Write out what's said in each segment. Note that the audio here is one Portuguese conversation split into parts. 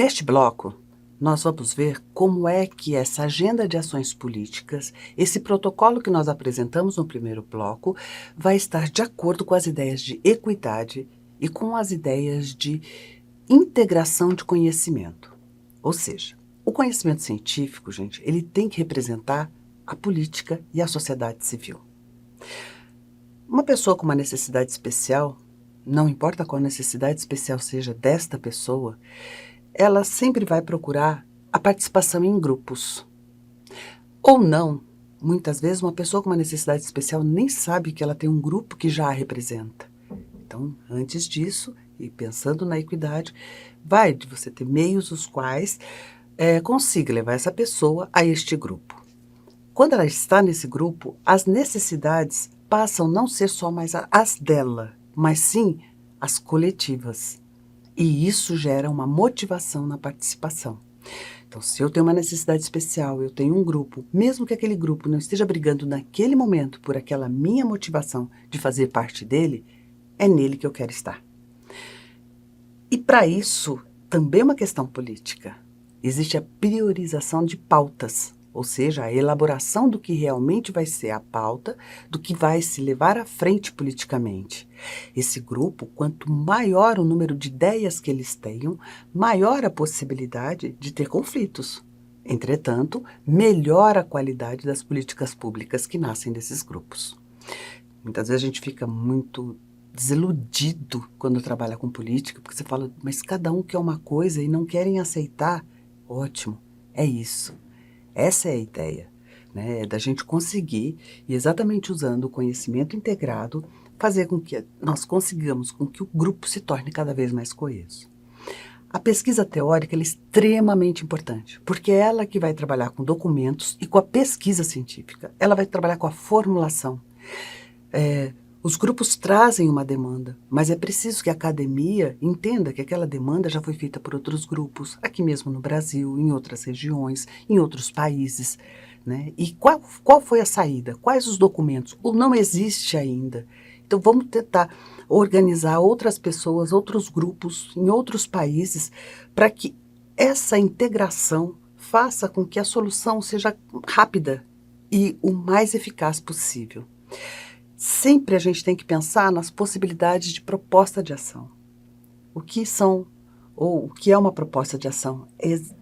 Neste bloco, nós vamos ver como é que essa agenda de ações políticas, esse protocolo que nós apresentamos no primeiro bloco, vai estar de acordo com as ideias de equidade e com as ideias de integração de conhecimento. Ou seja, o conhecimento científico, gente, ele tem que representar a política e a sociedade civil. Uma pessoa com uma necessidade especial, não importa qual necessidade especial seja desta pessoa, ela sempre vai procurar a participação em grupos. Ou não, muitas vezes uma pessoa com uma necessidade especial nem sabe que ela tem um grupo que já a representa. Então, antes disso, e pensando na equidade, vai de você ter meios os quais consiga levar essa pessoa a este grupo. Quando ela está nesse grupo, as necessidades passam a não ser só mais as dela, mas sim as coletivas. E isso gera uma motivação na participação. Então, se eu tenho uma necessidade especial, eu tenho um grupo, mesmo que aquele grupo não esteja brigando naquele momento por aquela minha motivação de fazer parte dele, é nele que eu quero estar. E para isso, também é uma questão política. Existe a priorização de pautas, ou seja, a elaboração do que realmente vai ser a pauta, do que vai se levar à frente politicamente. Esse grupo, quanto maior o número de ideias que eles tenham, maior a possibilidade de ter conflitos. Entretanto, melhor a qualidade das políticas públicas que nascem desses grupos. Muitas vezes a gente fica muito desiludido quando trabalha com política, porque você fala, mas cada um quer uma coisa e não querem aceitar. Ótimo, é isso. Essa é a ideia, né? É da gente conseguir, e exatamente usando o conhecimento integrado, fazer com que nós consigamos com que o grupo se torne cada vez mais coeso. A pesquisa teórica é extremamente importante, porque é ela que vai trabalhar com documentos e com a pesquisa científica. Ela vai trabalhar com a formulação. Os grupos trazem uma demanda, mas é preciso que a academia entenda que aquela demanda já foi feita por outros grupos, aqui mesmo no Brasil, em outras regiões, em outros países, né? E qual foi a saída? Quais os documentos? Ou não existe ainda? Então vamos tentar organizar outras pessoas, outros grupos em outros países, para que essa integração faça com que a solução seja rápida e o mais eficaz possível. Sempre a gente tem que pensar nas possibilidades de proposta de ação. O que são, ou o que é uma proposta de ação?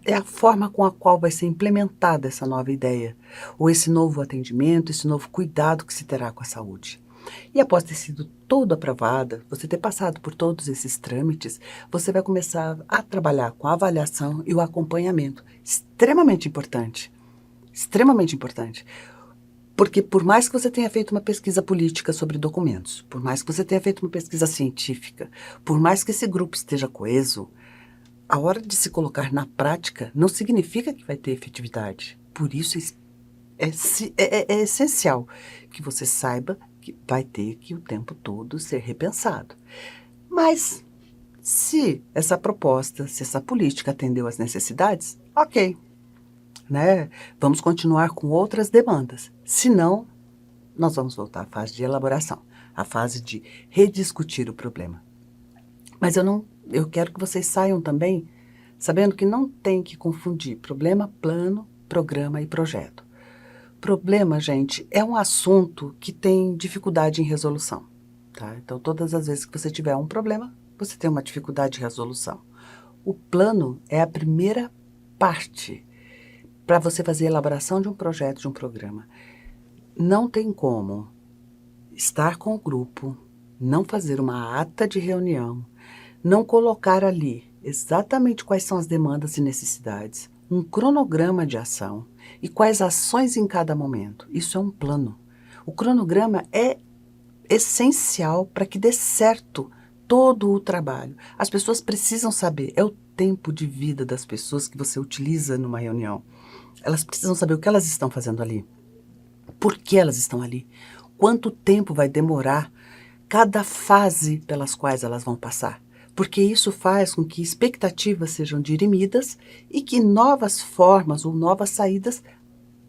É a forma com a qual vai ser implementada essa nova ideia, ou esse novo atendimento, esse novo cuidado que se terá com a saúde. E após ter sido toda aprovada, você ter passado por todos esses trâmites, você vai começar a trabalhar com a avaliação e o acompanhamento. Extremamente importante. Extremamente importante. Porque por mais que você tenha feito uma pesquisa política sobre documentos, por mais que você tenha feito uma pesquisa científica, por mais que esse grupo esteja coeso, a hora de se colocar na prática não significa que vai ter efetividade. Por isso é essencial que você saiba que vai ter que o tempo todo ser repensado. Mas se essa proposta, se essa política atendeu às necessidades, ok. Né? Vamos continuar com outras demandas. Se não, nós vamos voltar à fase de elaboração, à fase de rediscutir o problema. Mas eu quero que vocês saiam também sabendo que não tem que confundir problema, plano, programa e projeto. Problema, gente, é um assunto que tem dificuldade em resolução, tá? Então, todas as vezes que você tiver um problema, você tem uma dificuldade de resolução. O plano é a primeira parte para você fazer a elaboração de um projeto, de um programa. Não tem como estar com o grupo, não fazer uma ata de reunião, não colocar ali exatamente quais são as demandas e necessidades, um cronograma de ação e quais ações em cada momento. Isso é um plano. O cronograma é essencial para que dê certo todo o trabalho. As pessoas precisam saber, é o tempo de vida das pessoas que você utiliza numa reunião. Elas precisam saber o que elas estão fazendo ali, por que elas estão ali, quanto tempo vai demorar cada fase pelas quais elas vão passar, porque isso faz com que expectativas sejam dirimidas e que novas formas ou novas saídas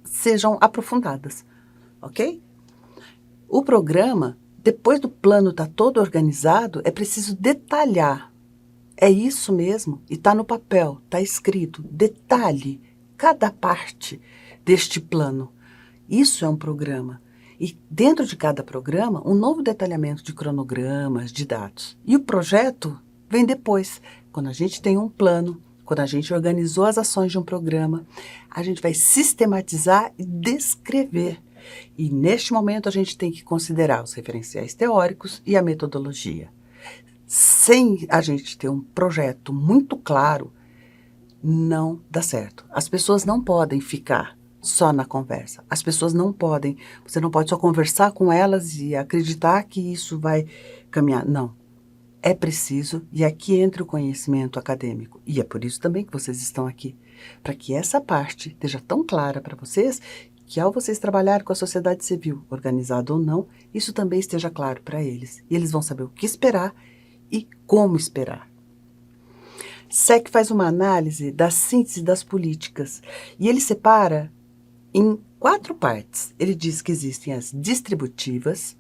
sejam aprofundadas, ok? O programa, depois do plano estar todo organizado, é preciso detalhar É isso mesmo, e está no papel, está escrito. Detalhe cada parte deste plano. Isso é um programa. E dentro de cada programa, um novo detalhamento de cronogramas, de dados. E o projeto vem depois, quando a gente tem um plano, quando a gente organizou as ações de um programa, a gente vai sistematizar e descrever. E neste momento a gente tem que considerar os referenciais teóricos e a metodologia. Sem a gente ter um projeto muito claro, não dá certo. As pessoas não podem ficar só na conversa. As pessoas não podem, você não pode só conversar com elas e acreditar que isso vai caminhar. Não. É preciso, e aqui entra o conhecimento acadêmico. E é por isso também que vocês estão aqui. Para que essa parte esteja tão clara para vocês, que ao vocês trabalharem com a sociedade civil, organizada ou não, isso também esteja claro para eles. E eles vão saber o que esperar e como esperar. SEC faz uma análise da síntese das políticas e ele separa em 4 partes. Ele diz que existem as distributivas,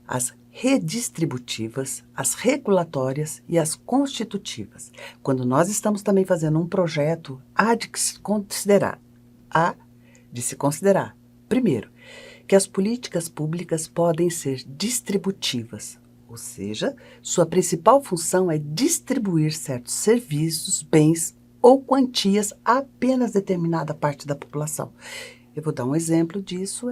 as redistributivas, as regulatórias e as constitutivas. Quando nós estamos também fazendo um projeto, há de se considerar, primeiro, que as políticas públicas podem ser distributivas, ou seja, sua principal função é distribuir certos serviços, bens ou quantias a apenas determinada parte da população. Eu vou dar um exemplo disso,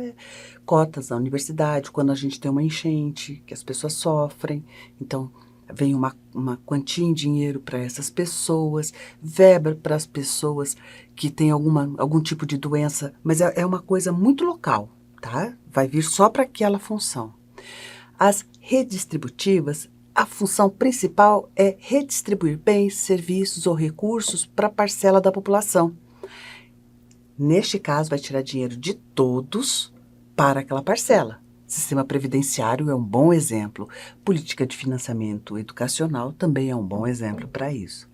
cotas da universidade, quando a gente tem uma enchente, que as pessoas sofrem, então vem uma quantia em dinheiro para essas pessoas, verba para as pessoas que têm algum tipo de doença, mas é uma coisa muito local, tá? Vai vir só para aquela função. As redistributivas, a função principal é redistribuir bens, serviços ou recursos para a parcela da população. Neste caso, vai tirar dinheiro de todos para aquela parcela. Sistema previdenciário é um bom exemplo. Política de financiamento educacional também é um bom exemplo para isso.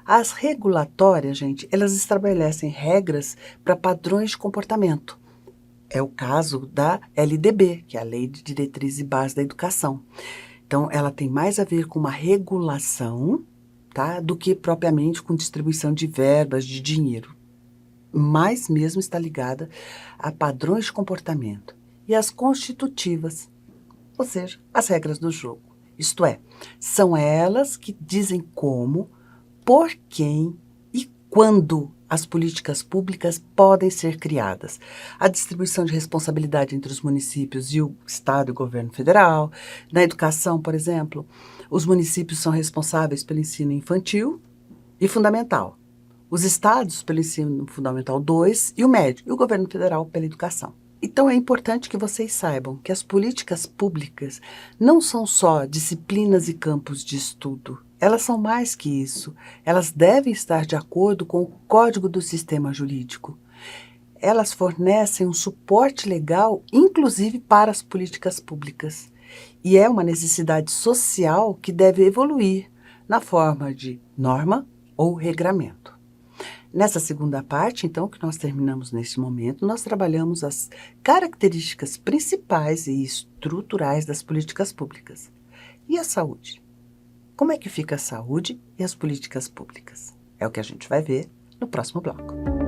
As regulatórias, gente, elas estabelecem regras para padrões de comportamento. É o caso da LDB, que é a Lei de Diretriz e Base da Educação. Então, ela tem mais a ver com uma regulação, tá, do que propriamente com distribuição de verbas, de dinheiro. Mas mesmo está ligada a padrões de comportamento. E as constitutivas, ou seja, as regras do jogo. Isto é, são elas que dizem como, por quem e quando as políticas públicas podem ser criadas. A distribuição de responsabilidade entre os municípios e o Estado e o governo federal. Na educação, por exemplo, os municípios são responsáveis pelo ensino infantil e fundamental. Os estados pelo ensino fundamental 2 e o médio, e o governo federal pela educação. Então é importante que vocês saibam que as políticas públicas não são só disciplinas e campos de estudo. Elas são mais que isso. Elas devem estar de acordo com o Código do Sistema Jurídico. Elas fornecem um suporte legal, inclusive para as políticas públicas. E é uma necessidade social que deve evoluir na forma de norma ou regramento. Nessa segunda parte, então, que nós terminamos neste momento, nós trabalhamos as características principais e estruturais das políticas públicas. E a saúde? Como é que fica a saúde e as políticas públicas? É o que a gente vai ver no próximo bloco.